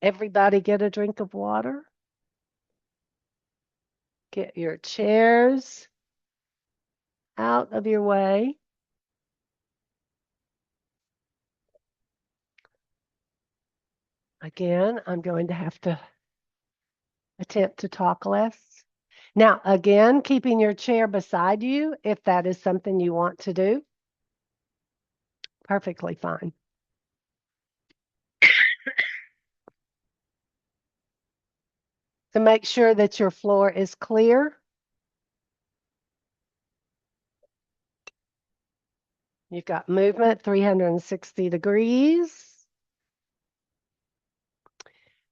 Everybody get a drink of water. Get your chairs out of your way. Again, I'm going to have to attempt to talk less. Now, again, keeping your chair beside you, if that is something you want to do, perfectly fine. So make sure that your floor is clear. You've got movement 360 degrees.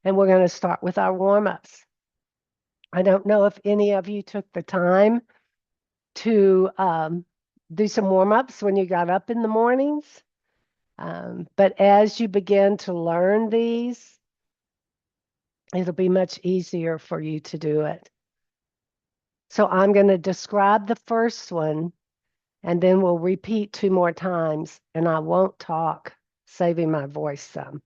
And we're going to start with our warm-ups. I don't know if any of you took the time to do some warm-ups when you got up in the mornings. But as you begin to learn these, it'll be much easier for you to do it. So I'm going to describe the first one, and then we'll repeat 2 more times, and I won't talk, saving my voice some.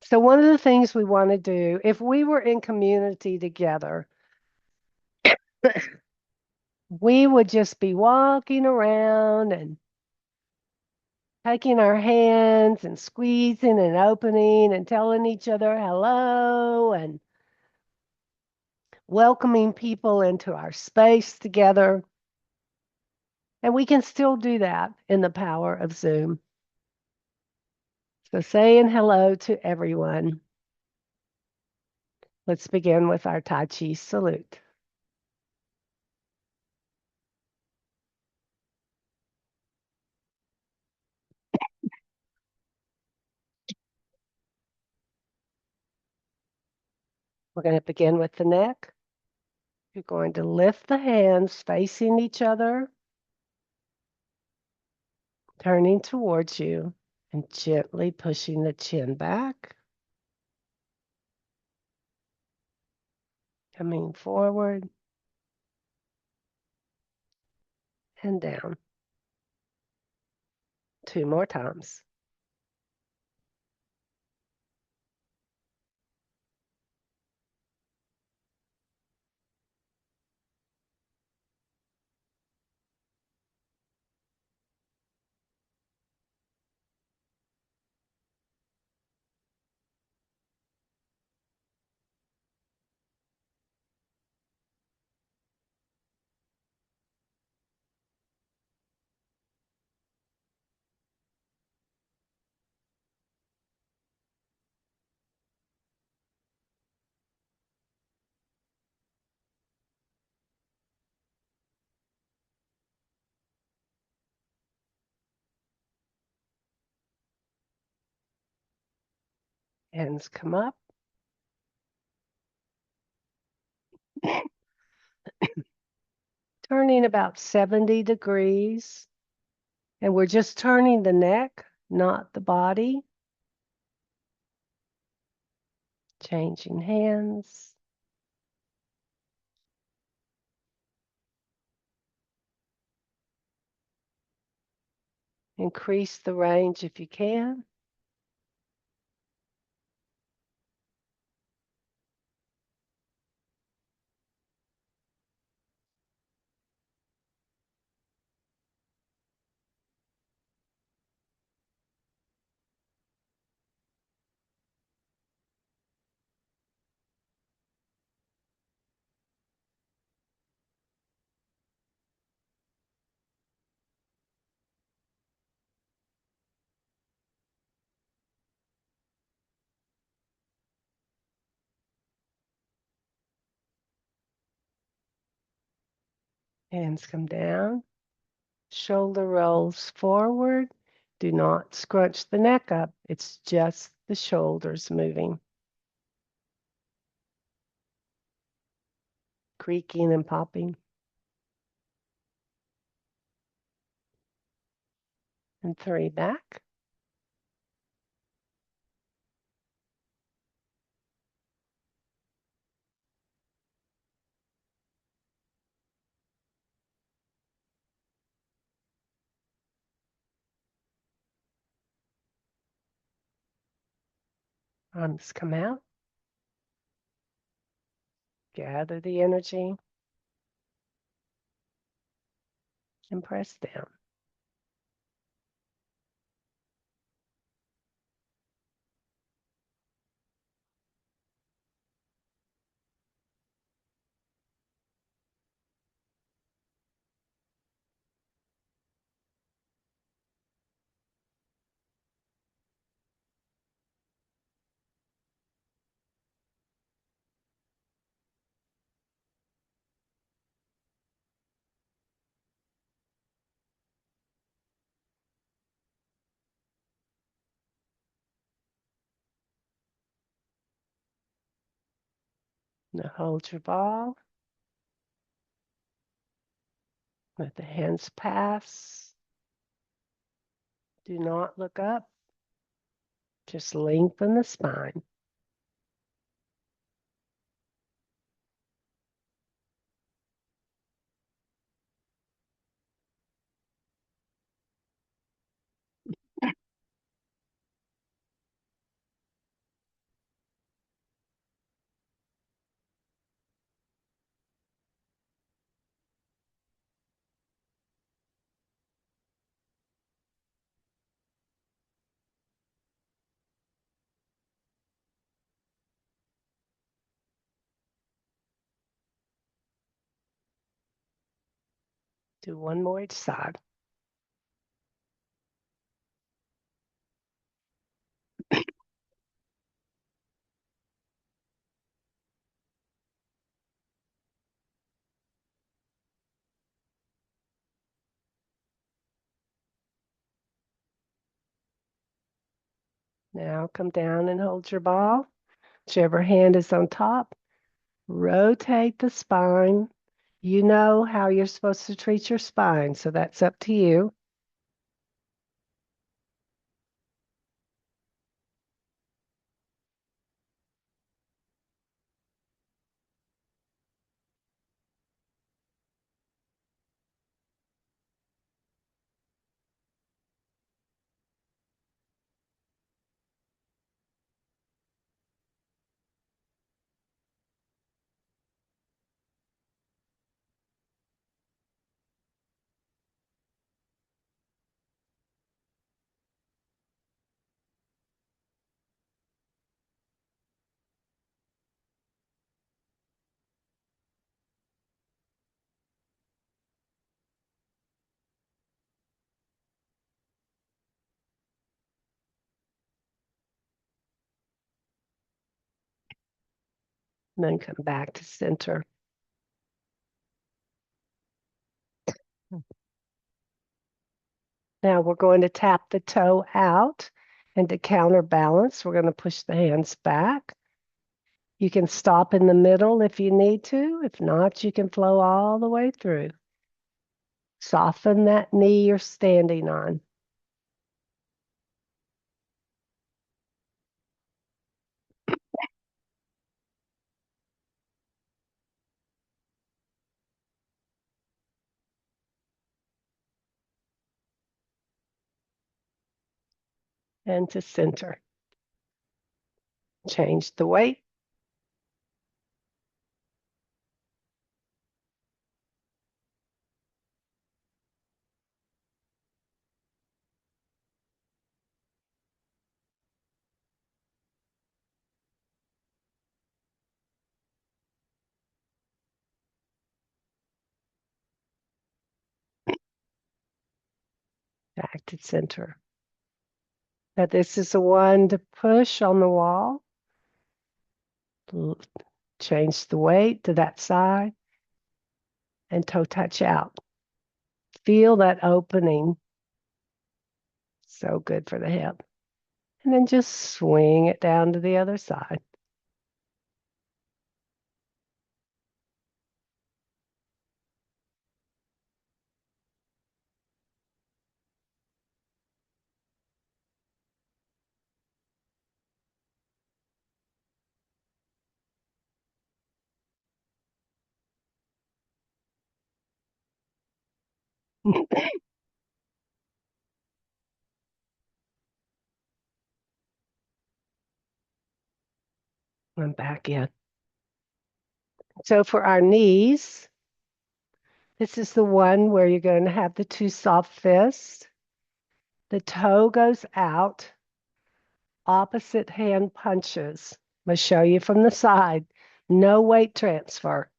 So one of the things we want to do, if we were in community together, we would just be walking around and taking our hands and squeezing and opening and telling each other hello and welcoming people into our space together. And we can still do that in the power of Zoom. So saying hello to everyone. Let's begin with our Tai Chi salute. We're going to begin with the neck. You're going to lift the hands facing each other, turning towards you, and gently pushing the chin back. Coming forward and down. 2 more times. Hands come up. Turning about 70 degrees. And we're just turning the neck, not the body. Changing hands. Increase the range if you can. Hands come down. Shoulder rolls forward. Do not scrunch the neck up. It's just the shoulders moving. Creaking and popping. And 3 back. Arms come out. Gather the energy and press down. Now hold your ball. Let the hands pass. Do not look up. Just lengthen the spine. Do one more each side. Now come down and hold your ball. Whichever hand is on top, rotate the spine. You know how you're supposed to treat your spine, so that's up to you. And then come back to center. Now we're going to tap the toe out, and to counterbalance, we're going to push the hands back. You can stop in the middle if you need to. If not, you can flow all the way through. Soften that knee you're standing on. And to center. Change the weight. Back to center. Now this is the one to push on the wall. Change the weight to that side and toe touch out. Feel that opening. So good for the hip. And then just swing it down to the other side. And back in. So for our knees, this is the one where you're going to have the two soft fists. The toe goes out, opposite hand punches. I'm going to show you from the side. No weight transfer.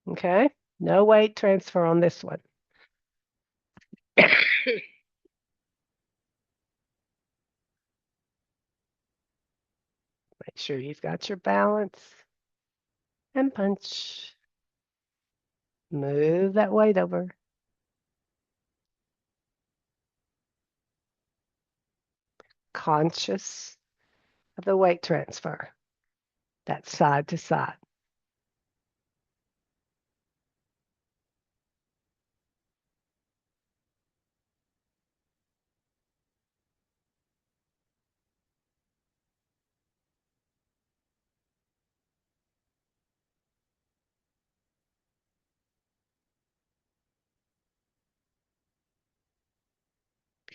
Okay? No weight transfer on this one. Make sure you've got your balance. And punch. Move that weight over. Conscious of the weight transfer. That's side to side.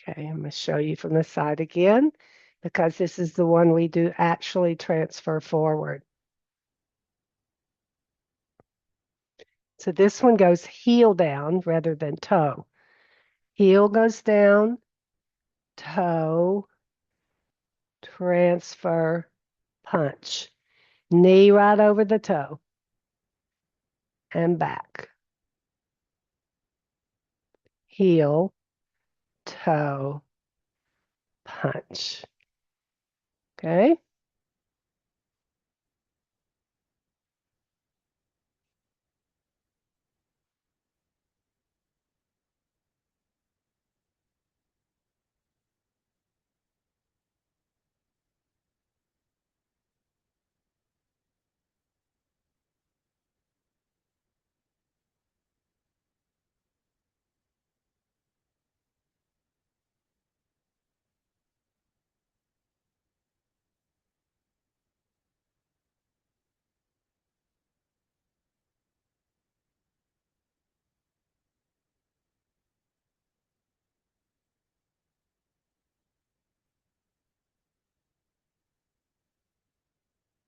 Okay, I'm going to show you from the side again because this is the one we do actually transfer forward. So this one goes heel down rather than toe. Heel goes down, toe, transfer, punch. Knee right over the toe and back. Heel, toe, punch. Okay?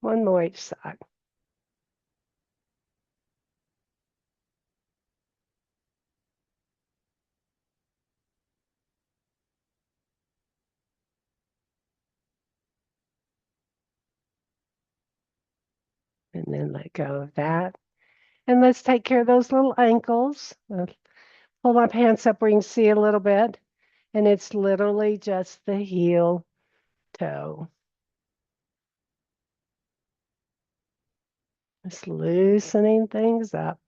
One more each side. And then let go of that. And let's take care of those little ankles. Pull my pants up where you can see a little bit. And it's literally just the heel toe. Just loosening things up.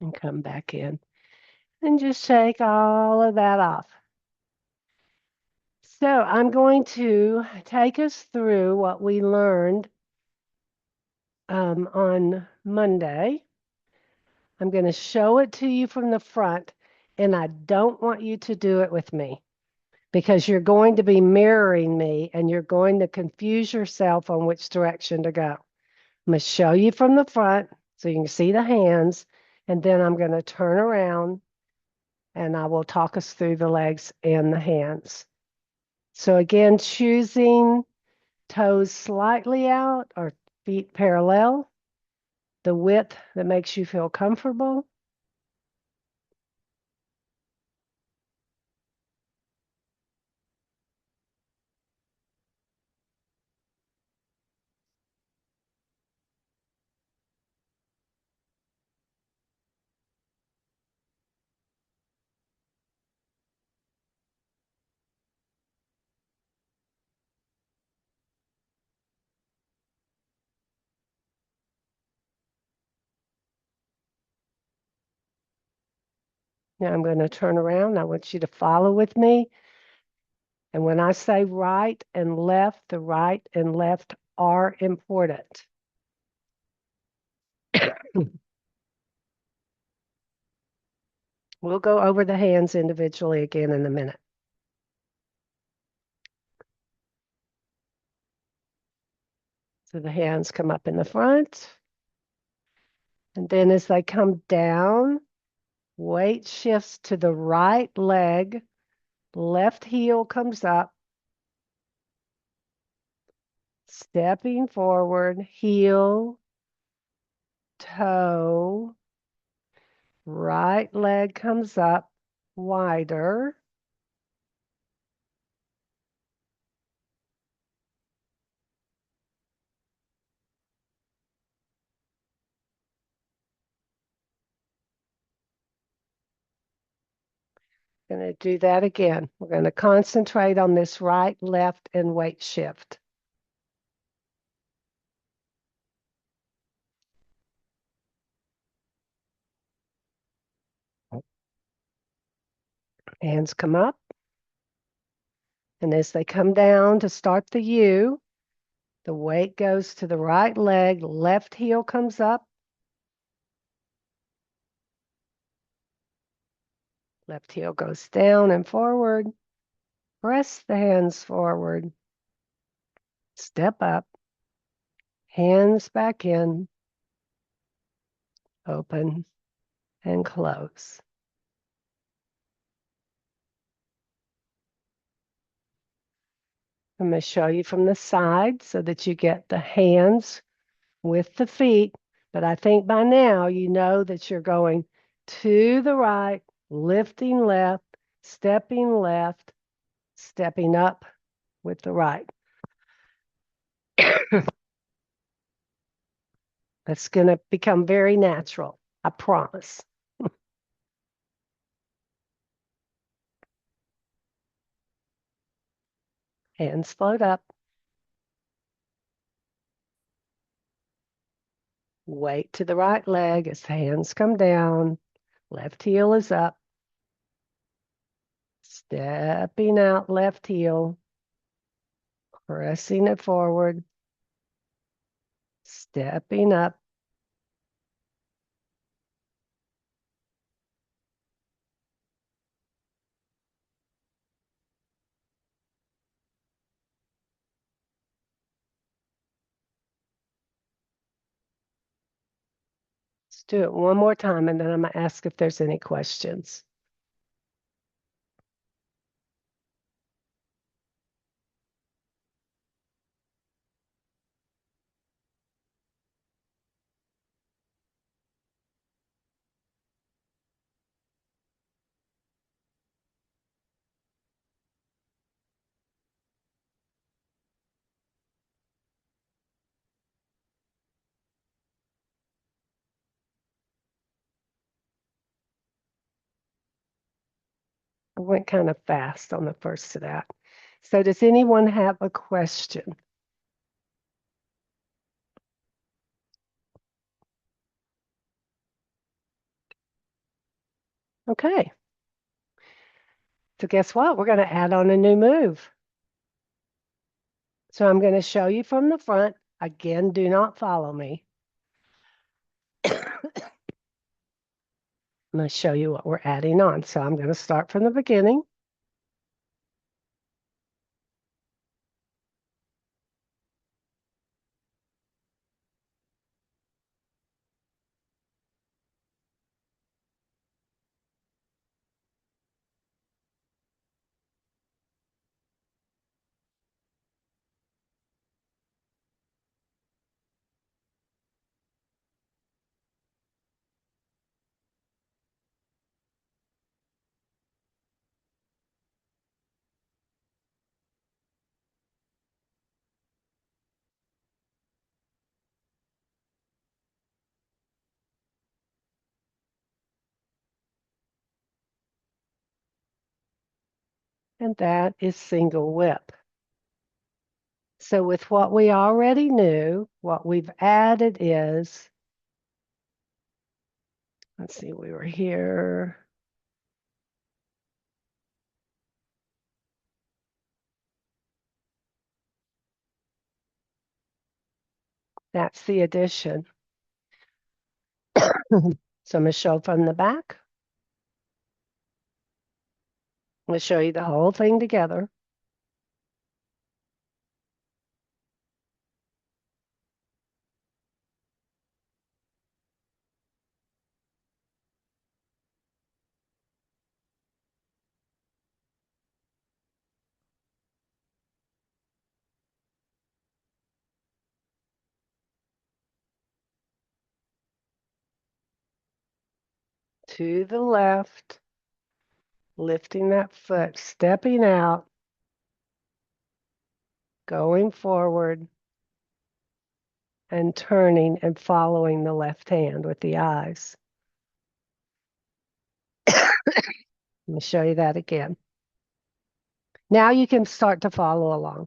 And come back in. And just shake all of that off. So I'm going to take us through what we learned on Monday. I'm going to show it to you from the front, and I don't want you to do it with me because you're going to be mirroring me and you're going to confuse yourself on which direction to go. I'm going to show you from the front so you can see the hands, and then I'm going to turn around and I will talk us through the legs and the hands. So again, choosing toes slightly out or feet parallel, the width that makes you feel comfortable. Now I'm going to turn around. I want you to follow with me. And when I say right and left, the right and left are important. We'll go over the hands individually again in a minute. So the hands come up in the front. And then as they come down, weight shifts to the right leg. Left heel comes up. Stepping forward, heel, toe, right leg comes up wider. Going to do that again. We're going to concentrate on this right, left, and weight shift. Hands come up. And as they come down to start the U, the weight goes to the right leg, left heel comes up. Left heel goes down and forward. Press the hands forward. Step up. Hands back in. Open and close. I'm going to show you from the side so that you get the hands with the feet. But I think by now you know that you're going to the right, lifting left, stepping up with the right. That's going to become very natural, I promise. Hands float up. Weight to the right leg as the hands come down. Left heel is up. Stepping out left heel. Pressing it forward. Stepping up. Let's do it one more time, and then I'm going to ask if there's any questions. I went kind of fast on the first of that. So does anyone have a question? Okay. So guess what? We're going to add on a new move. So I'm going to show you from the front. Again, do not follow me. I'm going to show you what we're adding on. So I'm going to start from the beginning. And that is single whip. So with what we already knew, what we've added is, let's see, we were here. That's the addition. So I'm going to show from the back. I'm going to show you the whole thing together. To the left, lifting that foot, stepping out, going forward, and turning and following the left hand with the eyes. Let me show you that again. Now you can start to follow along.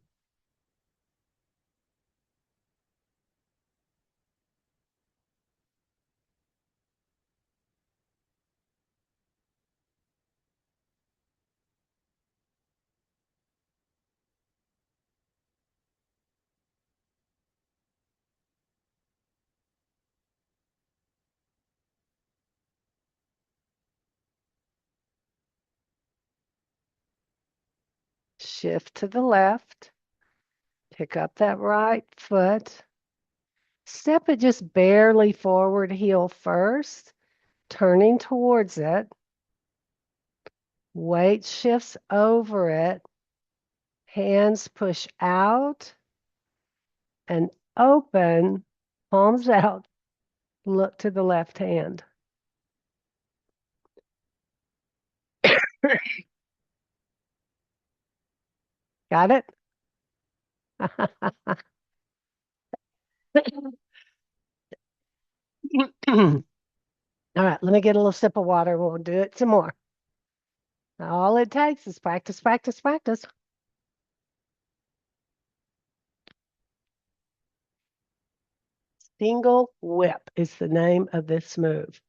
Shift to the left, pick up that right foot, step it just barely forward, heel first, turning towards it. Weight shifts over it. Hands push out and open, palms out, look to the left hand. Got it? All right, let me get a little sip of water. We'll do it some more. All it takes is practice, practice, practice. Single whip is the name of this move.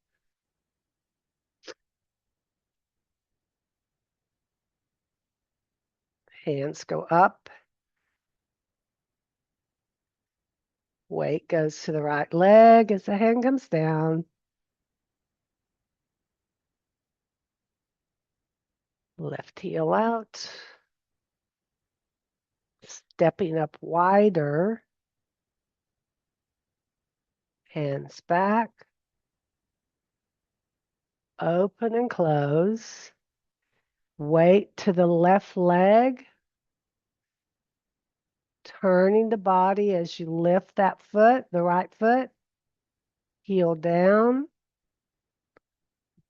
Hands go up. Weight goes to the right leg as the hand comes down. Left heel out. Stepping up wider. Hands back. Open and close. Weight to the left leg. Turning the body as you lift that foot, the right foot. Heel down.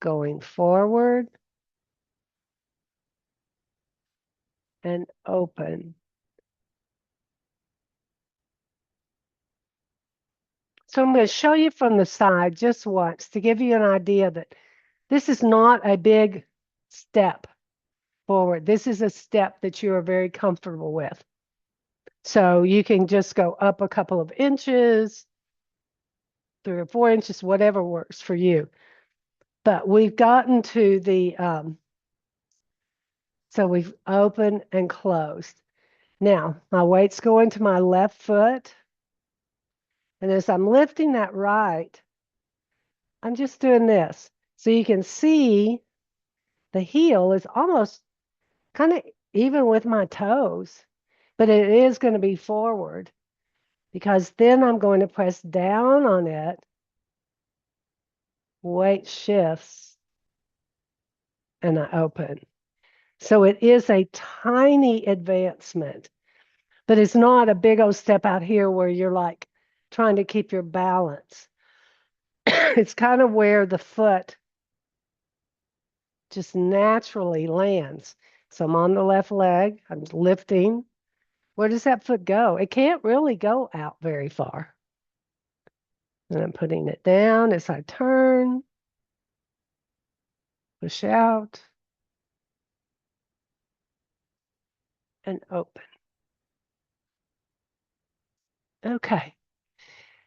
Going forward. And open. So I'm going to show you from the side just once to give you an idea that this is not a big step forward. This is a step that you are very comfortable with. So you can just go up a couple of inches, 3 or 4 inches, whatever works for you. But we've gotten to the, so we've opened and closed. Now, my weight's going to my left foot. And as I'm lifting that right, I'm just doing this. So you can see the heel is almost kind of even with my toes, but it is going to be forward because then I'm going to press down on it. Weight shifts and I open. So it is a tiny advancement, but it's not a big old step out here where you're like trying to keep your balance. It's kind of where the foot just naturally lands. So I'm on the left leg, I'm lifting. Where does that foot go? It can't really go out very far. And I'm putting it down as I turn, push out, and open. Okay.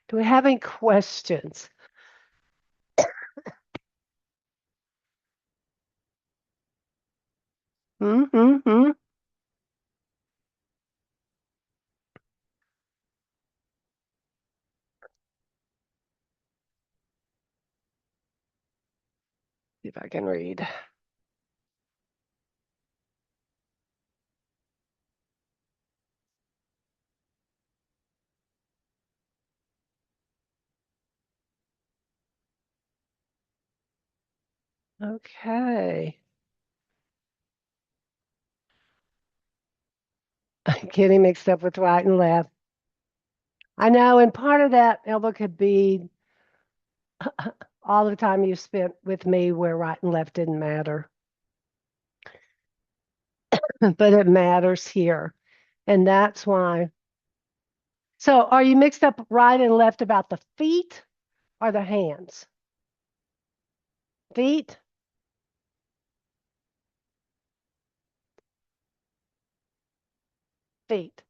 Do we have any questions? Mm-hmm. See if I can read. Okay. Getting mixed up with right and left. I know, and part of that, Elba, could be all the time you spent with me where right and left didn't matter, but it matters here. And that's why. So, are you mixed up right and left about the feet or the hands? Feet? Feet.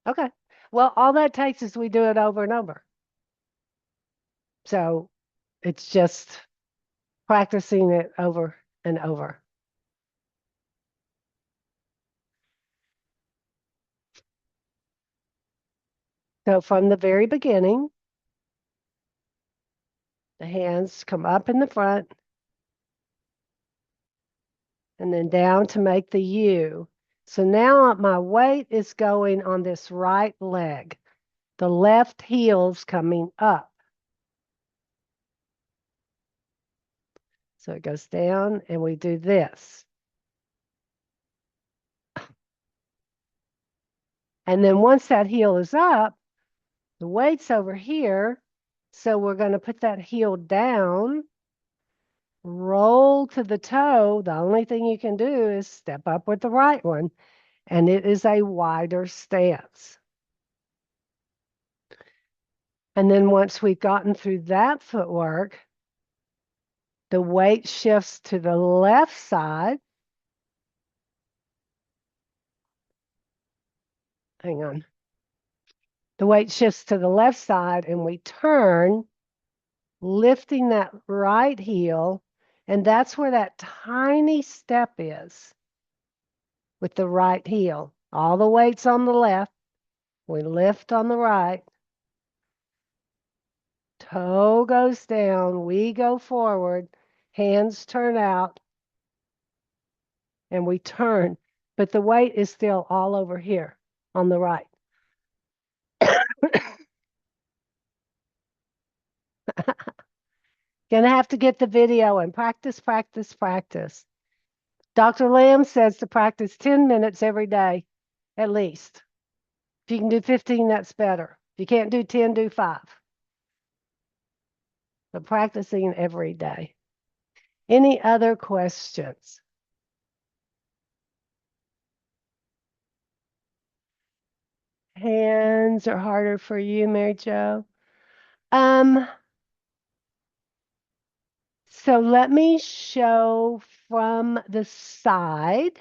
Okay. Well, all that takes is we do it over and over. So, it's just practicing it over and over. So, from the very beginning, the hands come up in the front and then down to make the U. So now my weight is going on this right leg. The left heel's coming up. So it goes down and we do this. And then once that heel is up, the weight's over here. So we're going to put that heel down, roll to the toe. The only thing you can do is step up with the right one, and it is a wider stance. And then once we've gotten through that footwork, the weight shifts to the left side. Hang on. The weight shifts to the left side and we turn, lifting that right heel. And that's where that tiny step is with the right heel. All the weight's on the left. We lift on the right. Toe goes down. We go forward. Hands turn out. And we turn. But the weight is still all over here on the right. Gonna have to get the video and practice, practice, practice. Dr. Lamb says to practice 10 minutes every day, at least. If you can do 15, that's better. If you can't do 10, do 5. But practicing every day. Any other questions? Hands are harder for you, Mary Jo. Um, so let me show from the side.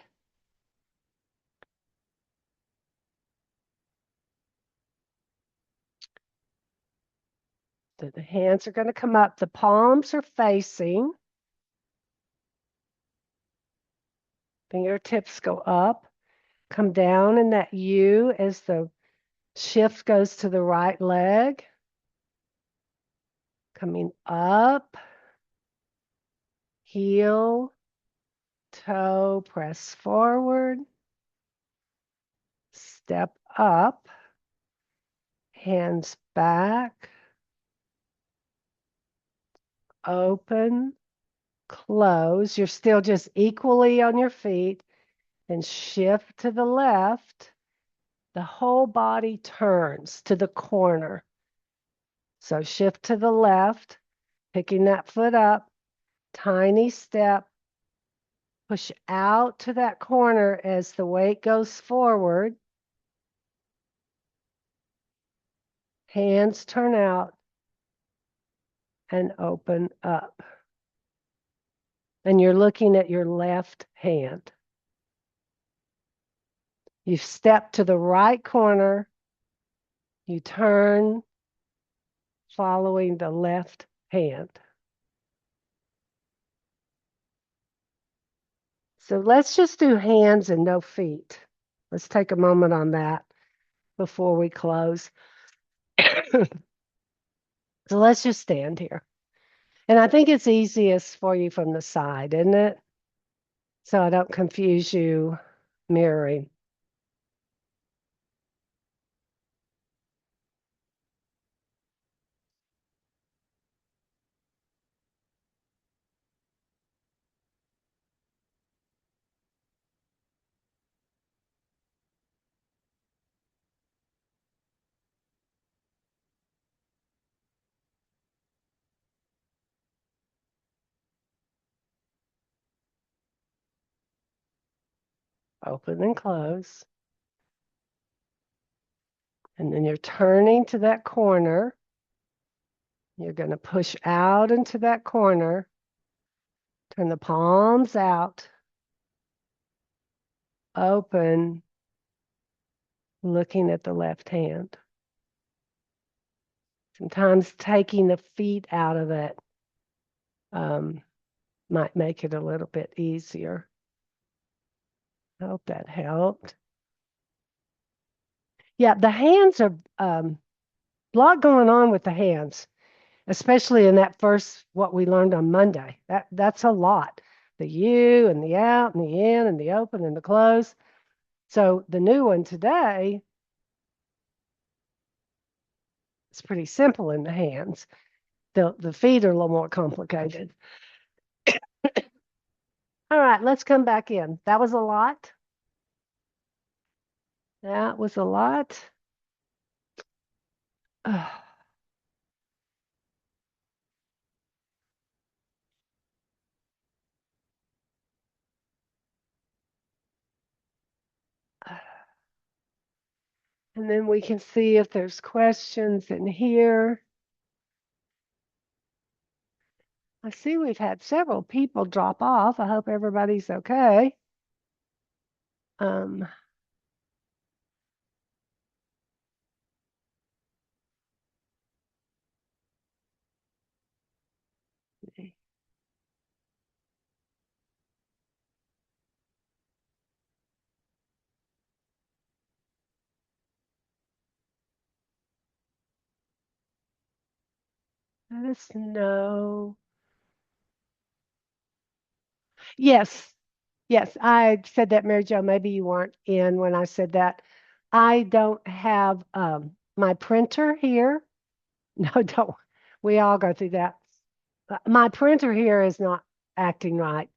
The hands are going to come up. The palms are facing. Fingertips go up, come down in that U as the shift goes to the right leg. Coming up, heel, toe, press forward, step up, hands back, open, close. You're still just equally on your feet, and shift to the left. The whole body turns to the corner. So shift to the left, picking that foot up, tiny step, push out to that corner as the weight goes forward. Hands turn out and open up. And you're looking at your left hand. You step to the right corner. You turn, following the left hand. So let's just do hands and no feet. Let's take a moment on that before we close. So let's just stand here. And I think it's easiest for you from the side, isn't it? So I don't confuse you mirroring. Open and close. And then you're turning to that corner. You're going to push out into that corner. Turn the palms out. Open, looking at the left hand. Sometimes taking the feet out of it might make it a little bit easier. I hope that helped. Yeah, the hands are a lot going on with the hands, especially in that first what we learned on Monday. That's a lot. The U and the out and the in and the open and the close. So the new one today is pretty simple in the hands. The feet are a little more complicated. All right, let's come back in. That was a lot. That was a lot. And then we can see if there's questions in here. I see we've had several people drop off. I hope everybody's okay. Um, Let us know. Yes, yes, I said that, Mary Jo. Maybe you weren't in when I said that. I don't have my printer here. No, don't. We all go through that. My printer here is not acting right.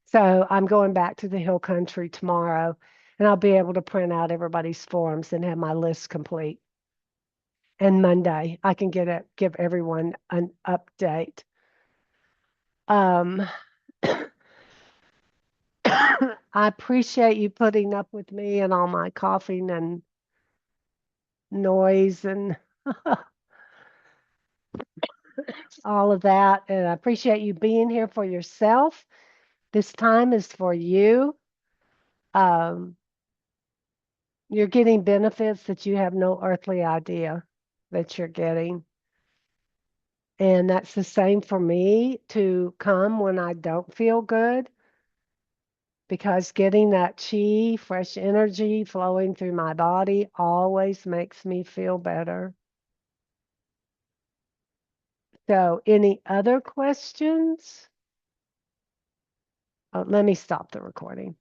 So I'm going back to the Hill Country tomorrow, and I'll be able to print out everybody's forms and have my list complete. And Monday, I can give everyone an update. Um, I appreciate you putting up with me and all my coughing and noise and all of that. And I appreciate you being here for yourself. This time is for you. Um, you're getting benefits that you have no earthly idea that you're getting. And that's the same for me to come when I don't feel good, because getting that chi, fresh energy flowing through my body always makes me feel better. So, any other questions? Oh, let me stop the recording.